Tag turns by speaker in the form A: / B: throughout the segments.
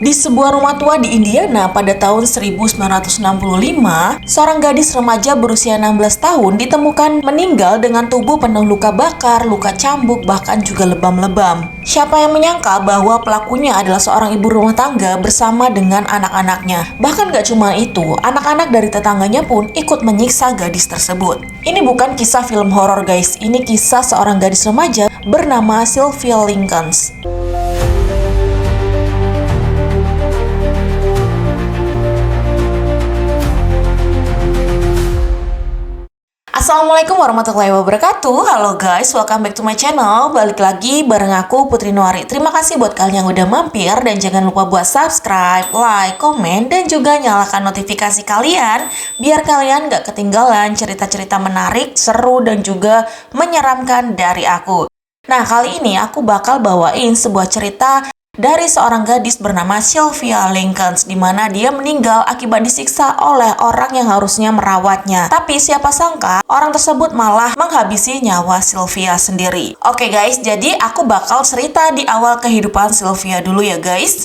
A: Di sebuah rumah tua di Indiana pada tahun 1965, seorang gadis remaja berusia 16 tahun ditemukan meninggal dengan tubuh penuh luka bakar, luka cambuk, bahkan juga lebam-lebam. Siapa yang menyangka bahwa pelakunya adalah seorang ibu rumah tangga bersama dengan anak-anaknya. Bahkan gak cuma itu, anak-anak dari tetangganya pun ikut menyiksa gadis tersebut. Ini bukan kisah film horor guys, ini kisah seorang gadis remaja bernama Sylvia Lincoln. Assalamualaikum warahmatullahi wabarakatuh. Halo guys, welcome back to my channel. Balik lagi bareng aku Putri Nuari. Terima kasih buat kalian yang udah mampir. Dan jangan lupa buat subscribe, like, komen, dan juga nyalakan notifikasi kalian biar kalian gak ketinggalan cerita-cerita menarik, seru, dan juga menyeramkan dari aku. Nah, kali ini aku bakal bawain sebuah cerita dari seorang gadis bernama Sylvia Lincoln, di mana dia meninggal akibat disiksa oleh orang yang harusnya merawatnya. Tapi siapa sangka orang tersebut malah menghabisi nyawa Sylvia sendiri. Oke guys, jadi aku bakal cerita di awal kehidupan Sylvia dulu ya guys.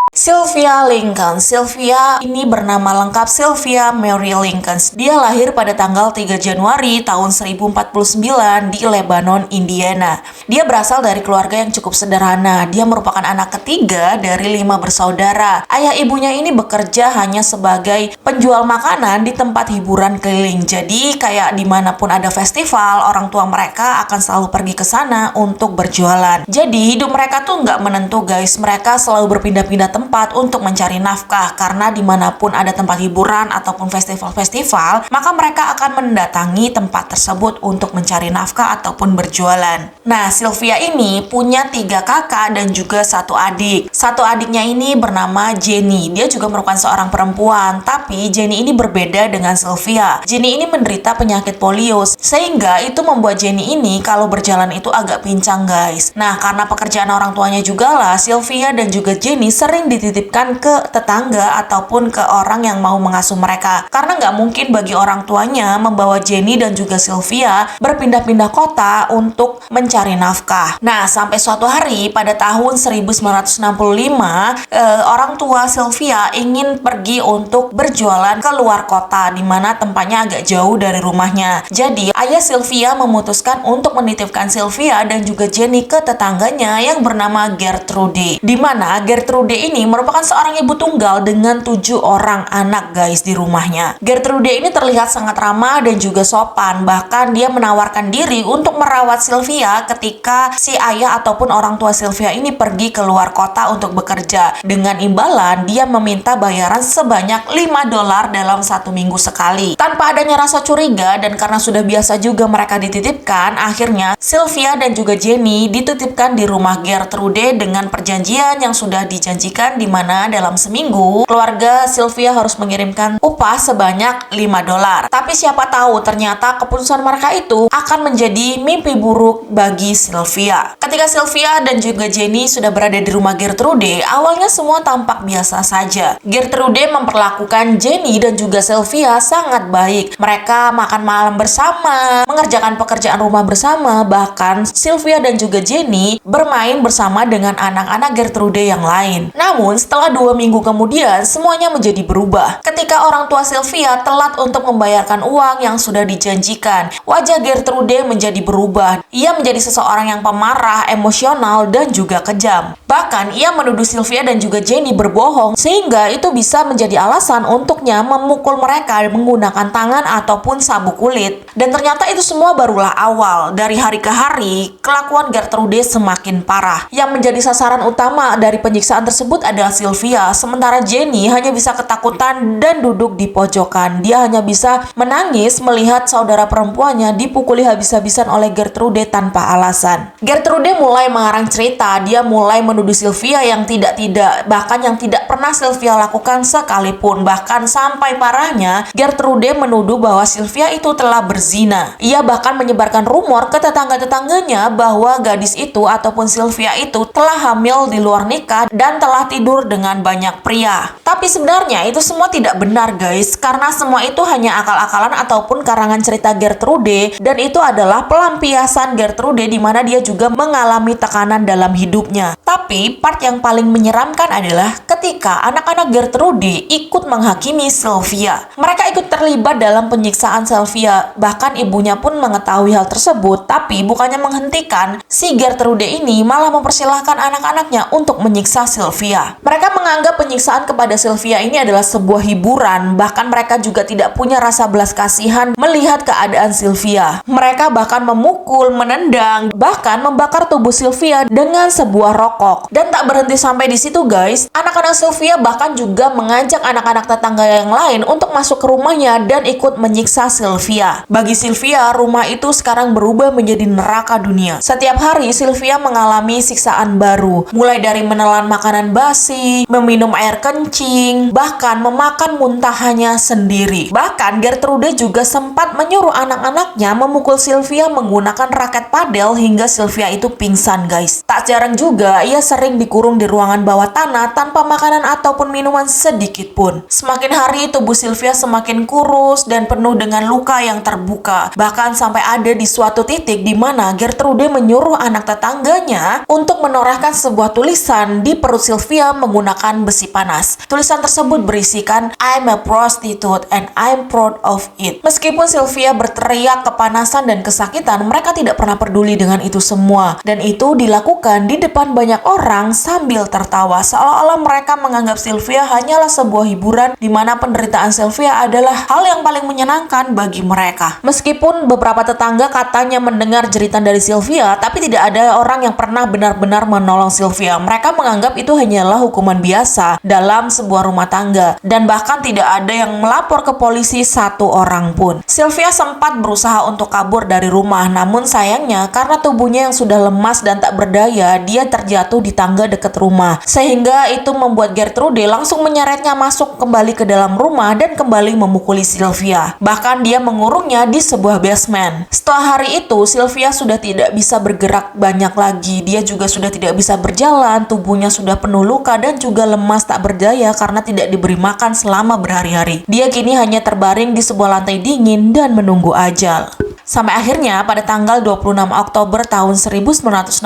A: Sylvia Lincoln. Sylvia ini bernama lengkap Sylvia Mary Lincoln. Dia lahir pada tanggal 3 Januari tahun 1049 di Lebanon, Indiana. Dia berasal dari keluarga yang cukup sederhana. Dia merupakan anak ketiga dari 5 bersaudara. Ayah ibunya ini bekerja hanya sebagai penjual makanan di tempat hiburan keliling. Jadi kayak dimanapun ada festival, orang tua mereka akan selalu pergi ke sana untuk berjualan. Jadi hidup mereka tuh nggak menentu guys. Mereka selalu berpindah-pindah tempat untuk mencari nafkah, karena dimanapun ada tempat hiburan ataupun festival-festival, maka mereka akan mendatangi tempat tersebut untuk mencari nafkah ataupun berjualan. Nah, Sylvia ini punya 3 kakak dan juga 1 adik. Satu adiknya ini bernama Jenny. Dia juga merupakan seorang perempuan, tapi Jenny ini berbeda dengan Sylvia. Jenny ini menderita penyakit polio, sehingga itu membuat Jenny ini kalau berjalan itu agak pincang guys. Nah, karena pekerjaan orang tuanya juga lah, Sylvia dan juga Jenny sering dititipkan ke tetangga ataupun ke orang yang mau mengasuh mereka, karena nggak mungkin bagi orang tuanya membawa Jenny dan juga Sylvia berpindah-pindah kota untuk mencari nafkah. Nah, sampai suatu hari pada tahun 1965 orang tua Sylvia ingin pergi untuk berjualan ke luar kota, di mana tempatnya agak jauh dari rumahnya. Jadi ayah Sylvia memutuskan untuk menitipkan Sylvia dan juga Jenny ke tetangganya yang bernama Gertrude, di mana Gertrude ini merupakan seorang ibu tunggal dengan 7 orang anak guys di rumahnya. Gertrude ini terlihat sangat ramah dan juga sopan, bahkan dia menawarkan diri untuk merawat Sylvia ketika si ayah ataupun orang tua Sylvia ini pergi ke luar kota untuk bekerja. Dengan imbalan dia meminta bayaran sebanyak $5 dalam 1 minggu sekali. Tanpa adanya rasa curiga dan karena sudah biasa juga mereka dititipkan, akhirnya Sylvia dan juga Jenny dititipkan di rumah Gertrude dengan perjanjian yang sudah dijanjikan, di mana dalam seminggu keluarga Sylvia harus mengirimkan upah sebanyak $5. Tapi siapa tahu ternyata keputusan mereka itu akan menjadi mimpi buruk bagi Sylvia. Ketika Sylvia dan juga Jenny sudah berada di rumah Gertrude, awalnya semua tampak biasa saja. Gertrude memperlakukan Jenny dan juga Sylvia sangat baik. Mereka makan malam bersama, mengerjakan pekerjaan rumah bersama, bahkan Sylvia dan juga Jenny bermain bersama dengan anak-anak Gertrude yang lain. Namun setelah 2 minggu kemudian semuanya menjadi berubah. Ketika orang tua Sylvia telat untuk membayarkan uang yang sudah dijanjikan, wajah Gertrude menjadi berubah. Ia menjadi seseorang yang pemarah, emosional, dan juga kejam. Bahkan ia menuduh Sylvia dan juga Jenny berbohong, sehingga itu bisa menjadi alasan untuknya memukul mereka menggunakan tangan ataupun sabuk kulit. Dan ternyata itu semua barulah awal. Dari hari ke hari, kelakuan Gertrude semakin parah. Yang menjadi sasaran utama dari penyiksaan tersebut adalah Sylvia, sementara Jenny hanya bisa ketakutan dan duduk di pojokan. Dia hanya bisa menangis melihat saudara perempuannya dipukuli habis-habisan oleh Gertrude tanpa alasan. Gertrude mulai mengarang cerita. Dia mulai menuduh Sylvia yang tidak-tidak, bahkan yang tidak pernah Sylvia lakukan sekalipun. Bahkan sampai parahnya, Gertrude menuduh bahwa Sylvia itu telah berzina. Ia bahkan menyebarkan rumor ke tetangga-tetangganya bahwa gadis itu ataupun Sylvia itu telah hamil di luar nikah dan telah tidur tidur dengan banyak pria. Tapi sebenarnya itu semua tidak benar guys, karena semua itu hanya akal-akalan ataupun karangan cerita Gertrude, dan itu adalah pelampiasan Gertrude di mana dia juga mengalami tekanan dalam hidupnya. Tapi part yang paling menyeramkan adalah ketika anak-anak Gertrude ikut menghakimi Sylvia. Mereka ikut terlibat dalam penyiksaan Sylvia, bahkan ibunya pun mengetahui hal tersebut, tapi bukannya menghentikan, si Gertrude ini malah mempersilahkan anak-anaknya untuk menyiksa Sylvia. Mereka menganggap penyiksaan kepada Sylvia ini adalah sebuah hiburan, bahkan mereka juga tidak punya rasa belas kasihan melihat keadaan Sylvia. Mereka bahkan memukul, menendang, bahkan membakar tubuh Sylvia dengan sebuah rokok. Dan tak berhenti sampai di situ guys, anak-anak Sylvia bahkan juga mengajak anak-anak tetangga yang lain untuk masuk ke rumahnya dan ikut menyiksa Sylvia. Bagi Sylvia, rumah itu sekarang berubah menjadi neraka dunia. Setiap hari Sylvia mengalami siksaan baru, mulai dari menelan makanan basi, meminum air kencing, bahkan memakan muntahannya sendiri. Bahkan Gertrude juga sempat menyuruh anak-anaknya memukul Sylvia menggunakan raket padel hingga Sylvia itu pingsan guys. Tak jarang juga ia sering dikurung di ruangan bawah tanah tanpa makanan ataupun minuman sedikit pun. Semakin hari tubuh Sylvia semakin kurus dan penuh dengan luka yang terbuka. Bahkan sampai ada di suatu titik di mana Gertrude menyuruh anak tetangganya untuk menorehkan sebuah tulisan di perut Sylvia menggunakan besi panas. Tulisan tersebut berisikan "I'm a prostitute and I'm proud of it". Meskipun Sylvia berteriak kepanasan dan kesakitan, mereka tidak pernah peduli dengan itu semua. Dan itu dilakukan di depan banyak orang sambil tertawa, seolah-olah mereka menganggap Sylvia hanyalah sebuah hiburan di mana penderitaan Sylvia adalah hal yang paling menyenangkan bagi mereka. Meskipun beberapa tetangga katanya mendengar jeritan dari Sylvia, tapi tidak ada orang yang pernah benar-benar menolong Sylvia. Mereka menganggap itu hanyalah hukuman biasa dalam sebuah rumah tangga, dan bahkan tidak ada yang melapor ke polisi satu orang pun. Sylvia sempat berusaha untuk kabur dari rumah, namun sayangnya karena tubuhnya yang sudah lemas dan tak berdaya, dia terjatuh di tangga dekat rumah, sehingga itu membuat Gertrude langsung menyeretnya masuk kembali ke dalam rumah dan kembali memukuli Sylvia. Bahkan dia mengurungnya di sebuah basement. Setelah hari itu, Sylvia sudah tidak bisa bergerak banyak lagi. Dia juga sudah tidak bisa berjalan, tubuhnya sudah penuh luka dan juga lemas tak berdaya karena tidak diberi makan selama berhari-hari. Dia kini hanya terbaring di sebuah lantai dingin dan menunggu ajal. Sampai akhirnya pada tanggal 26 Oktober tahun 1965,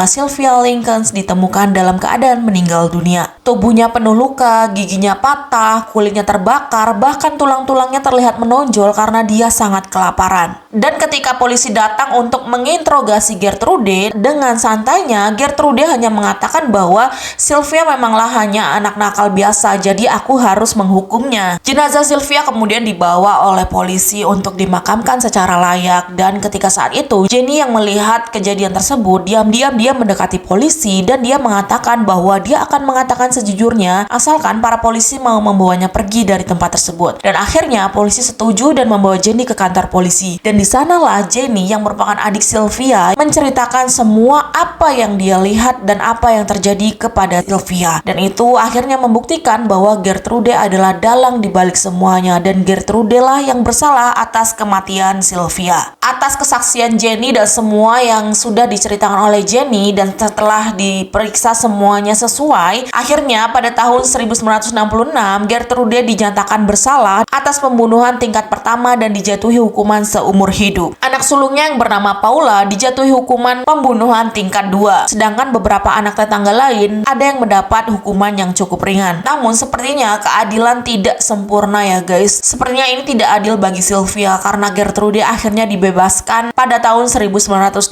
A: Sylvia Lincoln ditemukan dalam keadaan meninggal dunia. Tubuhnya penuh luka, giginya patah, kulitnya terbakar, bahkan tulang-tulangnya terlihat menonjol karena dia sangat kelaparan. Dan ketika polisi datang untuk menginterogasi Gertrude, dengan santainya Gertrude hanya mengatakan bahwa Sylvia memanglah hanya anak nakal biasa, jadi aku harus menghukumnya. Jenazah Sylvia kemudian dibawa oleh polisi untuk dimakamkan secara layak, dan ketika saat itu Jenny yang melihat kejadian tersebut diam-diam dia mendekati polisi dan dia mengatakan bahwa dia akan mengatakan sejujurnya asalkan para polisi mau membawanya pergi dari tempat tersebut. Dan akhirnya polisi setuju dan membawa Jenny ke kantor polisi, dan di sanalah Jenny yang merupakan adik Sylvia menceritakan semua apa yang dia lihat dan apa yang terjadi kepada Sylvia, dan itu akhirnya membuktikan bahwa Gertrude adalah dalang di balik semuanya, dan Gertrude lah yang bersalah atas kematian Sylvia. Atas kesaksian Jenny dan semua yang sudah diceritakan oleh Jenny, dan setelah diperiksa semuanya sesuai, akhirnya pada tahun 1966 Gertrude dinyatakan bersalah atas pembunuhan tingkat pertama dan dijatuhi hukuman seumur hidup. Anak sulungnya yang bernama Paula dijatuhi hukuman pembunuhan tingkat 2, sedangkan beberapa anak tetangga lain ada yang mendapat hukuman yang cukup ringan. Namun sepertinya keadilan tidak sempurna ya guys. Sepertinya ini tidak adil bagi Sylvia karena Gertrude akhirnya dibebaskan pada tahun 1985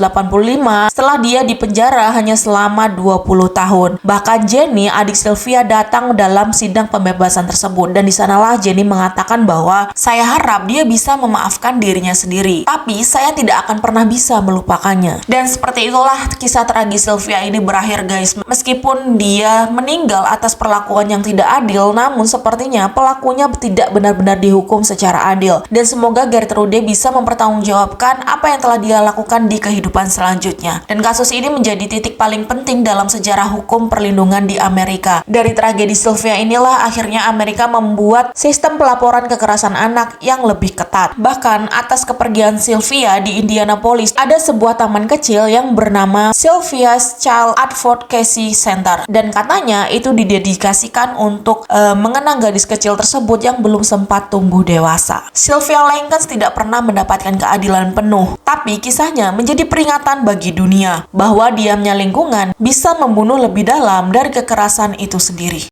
A: setelah dia dipenjara hanya selama 20 tahun. Bahkan Jenny, adik Sylvia, datang dalam sidang pembebasan tersebut, dan di sanalah Jenny mengatakan bahwa saya harap dia bisa memaafkan dirinya sendiri, tapi saya tidak akan pernah bisa melupakannya. Dan seperti itulah kisah tragis Sylvia ini berakhir guys. Meskipun dia meninggal atas perlakuan yang tidak adil, namun sepertinya pelakunya tidak benar-benar dihukum secara adil, dan semoga Gertrude bisa mempertanggungjawabkan apa yang telah dia lakukan di kehidupan selanjutnya. Dan kasus ini menjadi titik paling penting dalam sejarah hukum perlindungan di Amerika. Dari tragedi Sylvia inilah akhirnya Amerika membuat sistem pelaporan kekerasan anak yang lebih ketat. Bahkan atas kepergian kepergian Sylvia di Indianapolis, ada sebuah taman kecil yang bernama Sylvia's Child Advocacy Center. Dan katanya itu didedikasikan untuk mengenang gadis kecil tersebut yang belum sempat tumbuh dewasa. Sylvia Lincoln tidak pernah mendapatkan keadilan penuh, tapi kisahnya menjadi peringatan bagi dunia bahwa diamnya lingkungan bisa membunuh lebih dalam dari kekerasan itu sendiri.